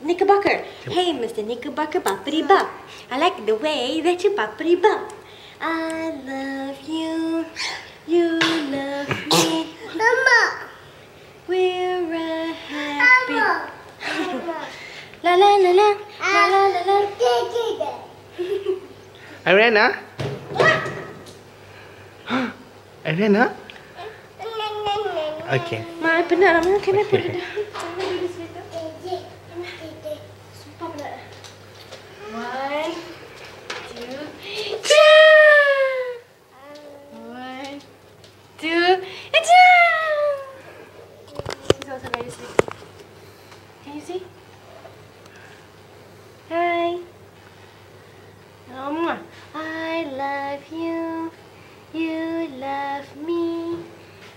Knickerbocker. Hey, Mr. Knickerbocker, boppity bop. I like the way that you boppity bop. I love you. You love me. We're a happy. La la la la. La la la la. Aryanna? Aryanna? Okay. Ma, penat lah. Can I put it down? Sumpah penat. 1, 2, 1, 2, This is also very sleepy. Can you see? Hi. I love you. You love me.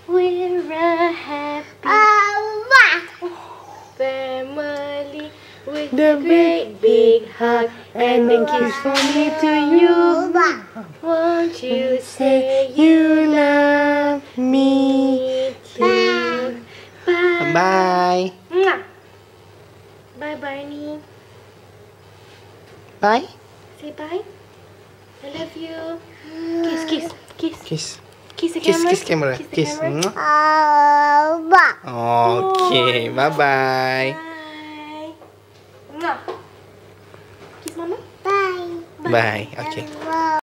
We're a happy family with a great big hug and a kiss from me to you. Won't you say you love me too? Bye. Bye. Bye, Barney. Bye. Say bye. I love you. Kiss, kiss, kiss. Kiss. Kiss the Kiss, camera. kiss camera. Kiss the camera. Okay, bye-bye. Bye. Kiss mama. Bye. Okay.